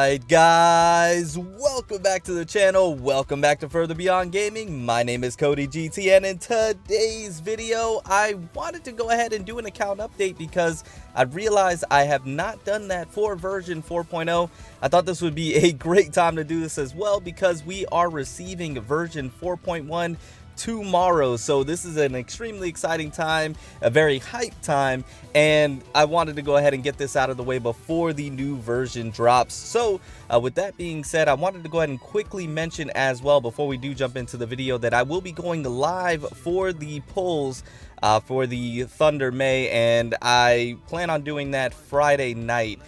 Alright guys, welcome back to the channel, welcome back to Further Beyond Gaming. My name is Cody GT, and in today's video I wanted to go ahead and do an account update because I realized I have not done that for version 4.0. I thought this would be a great time to do this as well because we are receiving version 4.1 tomorrow. So this is an extremely exciting time, a very hyped time, and I wanted to go ahead and get this out of the way before the new version drops. So with that being said, I wanted to go ahead and quickly mention as well before we do jump into the video that I will be going live for the polls for the Thunder May, and I plan on doing that Friday night.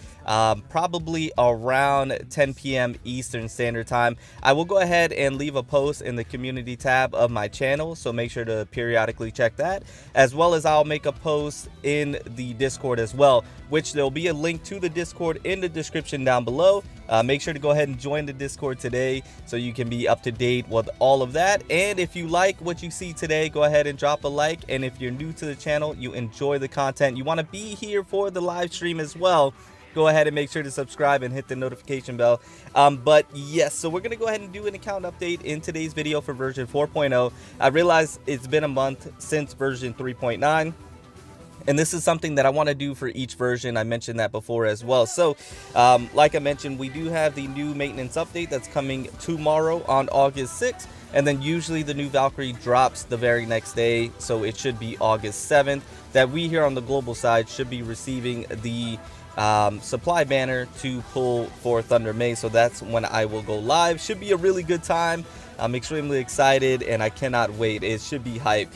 Probably around 10 p.m. Eastern Standard Time. I will go ahead and leave a post in the community tab of my channel, so make sure to periodically check that, as well as I'll make a post in the Discord as well, which there'll be a link to the Discord in the description down below. Make sure to go ahead and join the Discord today so you can be up to date with all of that. And if you like what you see today, go ahead and drop a like. And if you're new to the channel, you enjoy the content, you want to be here for the live stream as well, go ahead and make sure to subscribe and hit the notification bell. But yes, so we're going to go ahead and do an account update in today's video for version 4.0. I realize it's been a month since version 3.9. And this is something that I want to do for each version. I mentioned that before as well. So like I mentioned, we do have the new maintenance update that's coming tomorrow on August 6th. And then usually the new Valkyrie drops the very next day. So it should be August 7th that we here on the global side should be receiving the supply banner to pull for Thunder May. So that's when I will go live. Should be a really good time. I'm extremely excited and I cannot wait. It should be hype.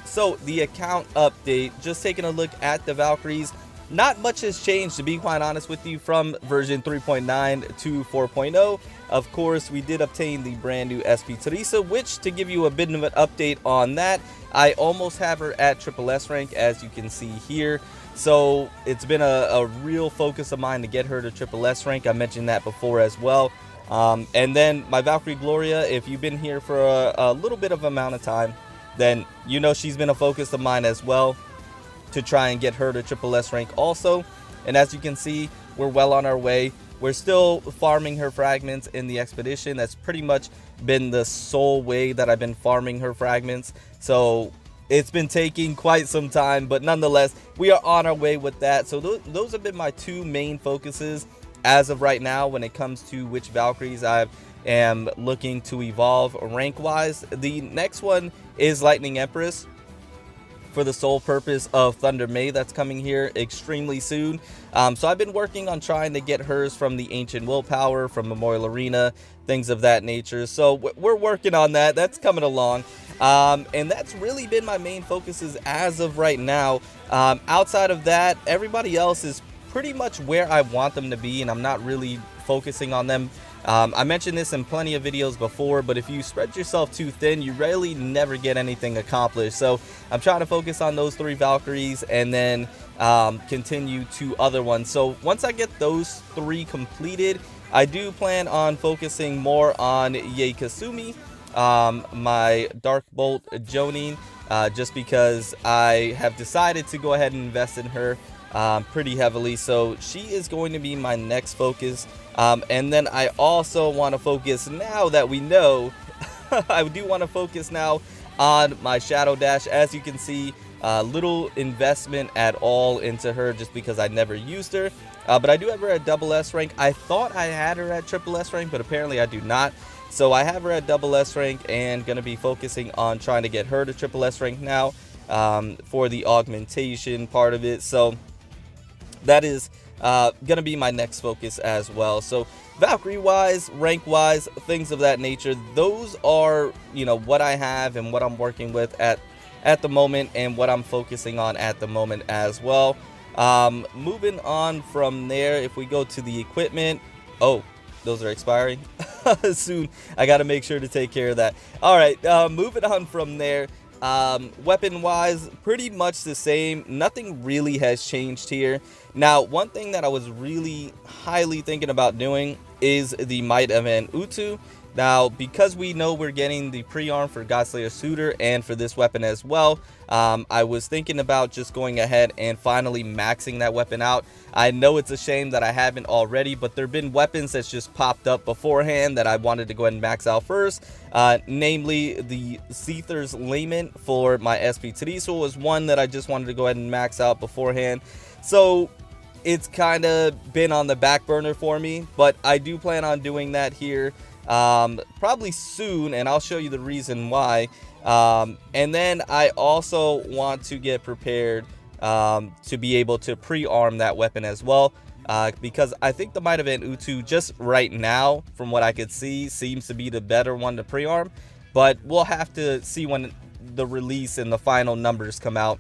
So the account update, just taking a look at the Valkyries, not much has changed, to be quite honest with you, from version 3.9 to 4.0. Of course, we did obtain the brand new SP Teresa, which, to give you a bit of an update on that, I almost have her at Triple S rank, as you can see here. So it's been a real focus of mine to get her to Triple S rank. I mentioned that before as well. And then my Valkyrie Gloria, if you've been here for a little bit of amount of time, then you know she's been a focus of mine as well, to try and get her to Triple S rank also. And as you can see, we're well on our way. We're still farming her fragments in the expedition. That's pretty much been the sole way that I've been farming her fragments. So it's been taking quite some time, but nonetheless, we are on our way with that. So those have been my two main focuses as of right now when it comes to which Valkyries I am looking to evolve rank-wise. The next one is Lightning Empress, for the sole purpose of Thunder May that's coming here extremely soon. So I've been working on trying to get hers from the Ancient Willpower, from Memorial Arena, things of that nature. So we're working on that. That's coming along. And that's really been my main focuses as of right now. Outside of that, everybody else is pretty much where I want them to be, and I'm not really focusing on them. I mentioned this in plenty of videos before, but if you spread yourself too thin, you really never get anything accomplished. So I'm trying to focus on those three Valkyries and then continue to other ones. So once I get those three completed, I do plan on focusing more on Yae Kasumi, my Dark Bolt Jonin, just because I have decided to go ahead and invest in her pretty heavily. So she is going to be my next focus. And then I also want to focus, now that we know, I do want to focus now on my Shadow Dash. As you can see, little investment at all into her just because I never used her. But I do have her at double S rank. I thought I had her at triple S rank, but apparently I do not. So I have her at double S rank and going to be focusing on trying to get her to triple S rank now for the augmentation part of it. So that is gonna be my next focus as well. So Valkyrie wise, rank wise, things of that nature, those are, you know, what I have and what I'm working with at the moment, and what I'm focusing on at the moment as well. Moving on from there, if we go to the equipment, oh, those are expiring soon. I got to make sure to take care of that. All right, moving on from there. Weapon wise, pretty much the same. Nothing really has changed here. Now, one thing that I was really highly thinking about doing is the Might of an Utu. Now, because we know we're getting the pre-arm for Godslayer Suitor and for this weapon as well, I was thinking about just going ahead and finally maxing that weapon out. I know it's a shame that I haven't already, but there have been weapons that's just popped up beforehand that I wanted to go ahead and max out first. Namely, the Seether's Lament for my SP Tariso was one that I just wanted to go ahead and max out beforehand. So it's kind of been on the back burner for me, but I do plan on doing that here probably soon, and I'll show you the reason why. And then I also want to get prepared to be able to pre-arm that weapon as well, because I think the Might of An Utu just right now, from what I could see, seems to be the better one to pre-arm, but we'll have to see when the release and the final numbers come out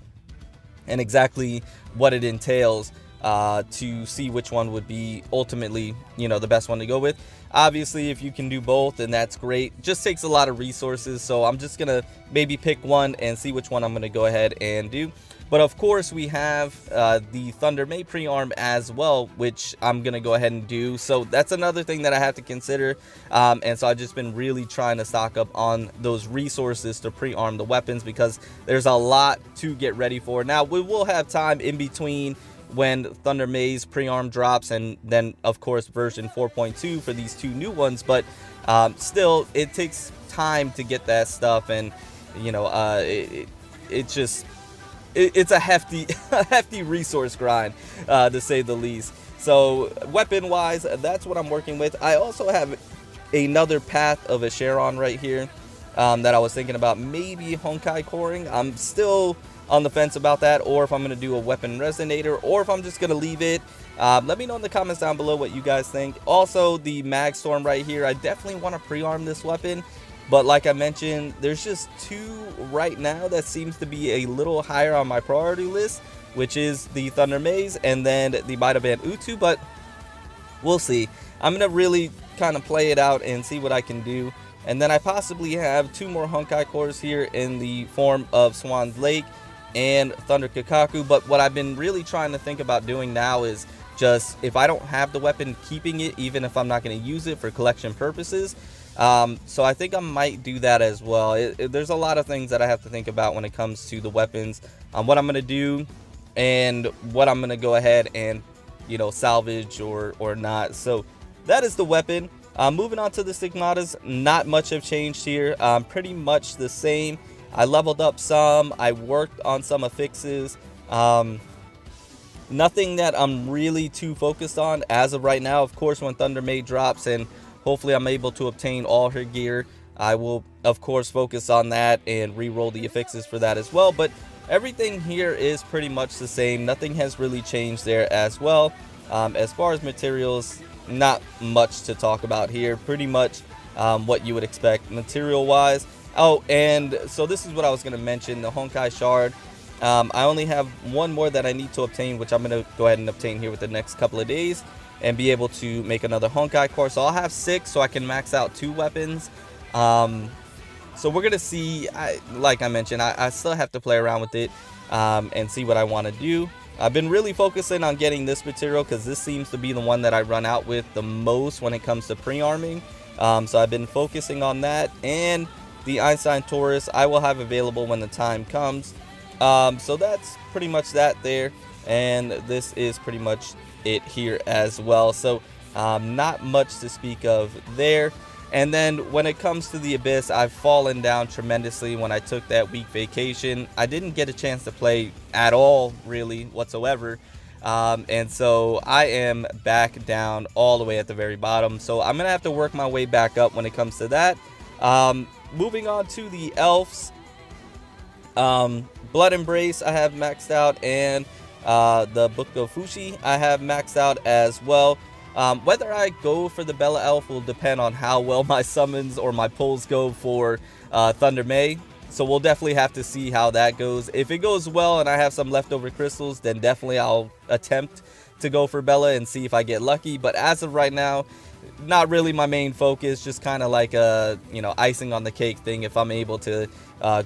and exactly what it entails to see which one would be ultimately, you know, the best one to go with. Obviously, if you can do both, then that's great. Just takes a lot of resources, so I'm just gonna maybe pick one and see which one I'm gonna go ahead and do. But of course, we have the Thunder May pre-arm as well, which I'm gonna go ahead and do. So that's another thing that I have to consider, and so I've just been really trying to stock up on those resources to pre-arm the weapons, because there's a lot to get ready for. Now, we will have time in between when Thunder May's pre-arm drops, and then of course version 4.2 for these two new ones, but still it takes time to get that stuff, and you know, it's a hefty resource grind, to say the least. So weapon wise, that's what I'm working with. I also have another path of a Sharon right here that I was thinking about maybe Honkai coring. I'm still on the fence about that, or if I'm going to do a weapon resonator, or if I'm just going to leave it. Let me know in the comments down below what you guys think. Also, the Mag Storm right here, I definitely want to pre-arm this weapon, but like I mentioned, there's just two right now that seems to be a little higher on my priority list, which is the Thunder Maze and then the Might of An Utu, but we'll see. I'm going to really kind of play it out and see what I can do. And then I possibly have two more Honkai cores here in the form of Swan's Lake and Thunder Kakaku, but what I've been really trying to think about doing now is just, if I don't have the weapon, keeping it, even if I'm not going to use it for collection purposes. So I think I might do that as well. There's a lot of things that I have to think about when it comes to the weapons, what I'm going to do and what I'm going to go ahead and, you know, salvage or not. So that is the weapon. Moving on to the stigmatas, not much have changed here. Pretty much the same. I leveled up some, I worked on some affixes, nothing that I'm really too focused on as of right now. Of course, when Thunder May drops and hopefully I'm able to obtain all her gear, I will of course focus on that and re-roll the affixes for that as well. But everything here is pretty much the same, nothing has really changed there as well. As far as materials, not much to talk about here, pretty much what you would expect material wise. Oh, and so this is what I was going to mention, the Honkai Shard. I only have one more that I need to obtain, which I'm going to go ahead and obtain here with the next couple of days and be able to make another Honkai core. So I'll have 6 so I can max out 2 weapons. So we're going to see, like I mentioned, I still have to play around with it and see what I want to do. I've been really focusing on getting this material because this seems to be the one that I run out with the most when it comes to pre-arming. So I've been focusing on that, and the Einstein Taurus I will have available when the time comes. So that's pretty much that there, and this is pretty much it here as well. So not much to speak of there. And then when it comes to the Abyss, I've fallen down tremendously when I took that week vacation. I didn't get a chance to play at all, really, whatsoever. And so I am back down all the way at the very bottom. So I'm going to have to work my way back up when it comes to that. Moving on to the elves, Blood Embrace I have maxed out, and the Book of Fushi I have maxed out as well. Whether I go for the Bella Elf will depend on how well my summons or my pulls go for Thunder May. So we'll definitely have to see how that goes. If it goes well and I have some leftover crystals, then definitely I'll attempt to go for Bella and see if I get lucky. But as of right now, not really my main focus, just kind of like a, you know, icing on the cake thing if I'm able to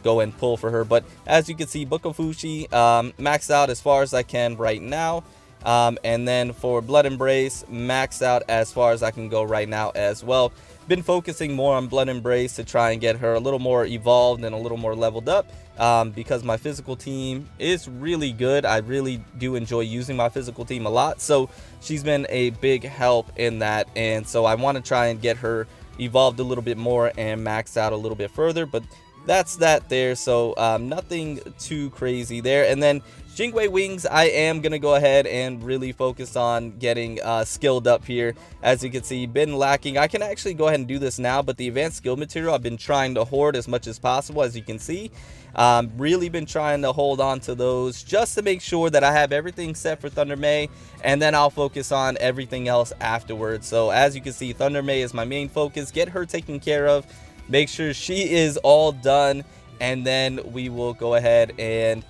go and pull for her. But as you can see, Book of Fushi maxed out as far as I can right now. And then for Blood Embrace, maxed out as far as I can go right now as well. Been focusing more on Blood Embrace to try and get her a little more evolved and a little more leveled up, because my physical team is really good. I really do enjoy using my physical team a lot, so she's been a big help in that, and so I want to try and get her evolved a little bit more and maxed out a little bit further. But that's that there, so nothing too crazy there. And then Jingle Wings, I am going to go ahead and really focus on getting skilled up here. As you can see, been lacking. I can actually go ahead and do this now, but the advanced skill material I've been trying to hoard as much as possible, as you can see. Really been trying to hold on to those just to make sure that I have everything set for Thunder May, and then I'll focus on everything else afterwards. So as you can see, Thunder May is my main focus. Get her taken care of. Make sure she is all done, and then we will go ahead and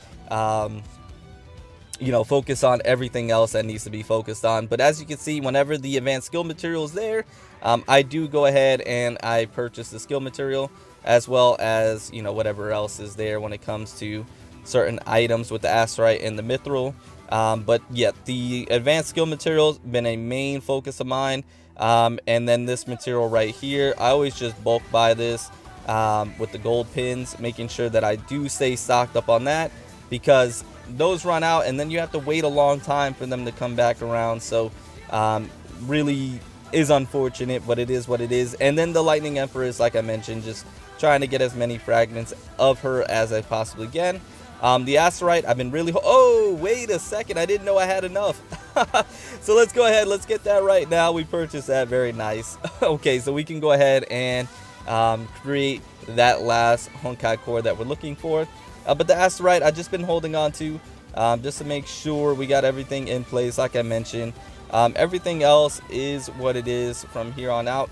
you know, focus on everything else that needs to be focused on. But as you can see, whenever the advanced skill material is there, I do go ahead and I purchase the skill material, as well as, you know, whatever else is there when it comes to certain items with the Asterite and the Mithril. But yeah, the advanced skill material has been a main focus of mine. And then this material right here, I always just bulk buy this with the gold pins, making sure that I do stay stocked up on that, because those run out and then you have to wait a long time for them to come back around. So really is unfortunate, but it is what it is. And then the Lightning Empress, like I mentioned, just trying to get as many fragments of her as I possibly can. The Asterite, I've been really... Oh, wait a second. I didn't know I had enough. So let's go ahead. Let's get that right now. We purchased that. Very nice. Okay, so we can go ahead and create that last Honkai core that we're looking for. But the Asterite, I've just been holding on to just to make sure we got everything in place, like I mentioned. Everything else is what it is from here on out.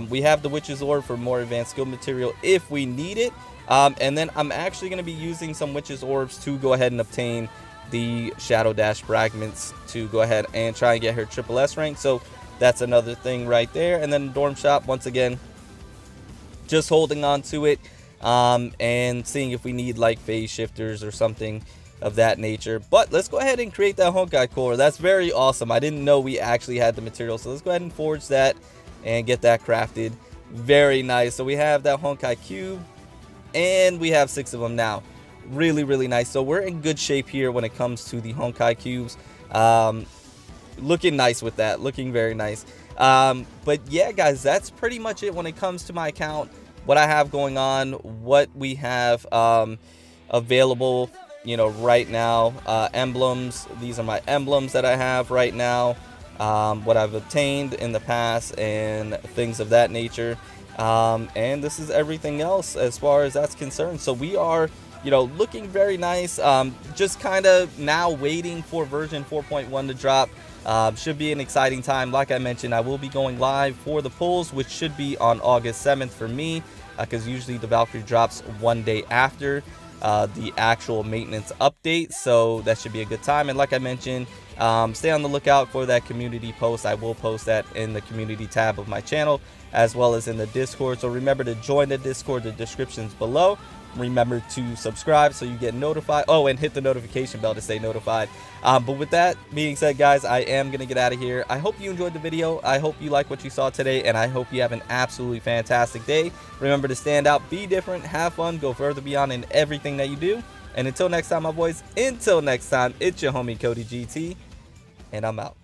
We have the Witch's Orb for more advanced skill material if we need it. And then I'm actually going to be using some Witch's Orbs to go ahead and obtain the Shadow Dash fragments to go ahead and try and get her triple S rank. So that's another thing right there. And then Dorm Shop, once again, just holding on to it and seeing if we need like phase shifters or something of that nature. But let's go ahead and create that Honkai core. That's very awesome. I didn't know we actually had the material, so let's go ahead and forge that and get that crafted. Very nice. So we have that Honkai cube, and we have 6 of them now. Really, really nice. So we're in good shape here when it comes to the Honkai cubes. Looking nice with that. Looking very nice. But yeah, guys, that's pretty much it when it comes to my account. What I have going on, what we have available, you know, right now. Emblems. These are my emblems that I have right now. What I've obtained in the past and things of that nature. And this is everything else as far as that's concerned. So we are, you know, looking very nice. Just kind of now waiting for version 4.1 to drop. Should be an exciting time. Like I mentioned, I will be going live for the pulls, which should be on August 7th for me, because usually the Valkyrie drops one day after the actual maintenance update. So that should be a good time. And like I mentioned, stay on the lookout for that community post. I will post that in the community tab of my channel, as well as in the Discord. So remember to join the Discord. The description's below. Remember to subscribe so you get notified. Oh, and hit the notification bell to stay notified. But with that being said, guys, I am going to get out of here. I hope you enjoyed the video. I hope you like what you saw today, and I hope you have an absolutely fantastic day. Remember to stand out, be different, have fun, go further beyond in everything that you do. And until next time, my boys, until next time, it's your homie Cody GT, and I'm out.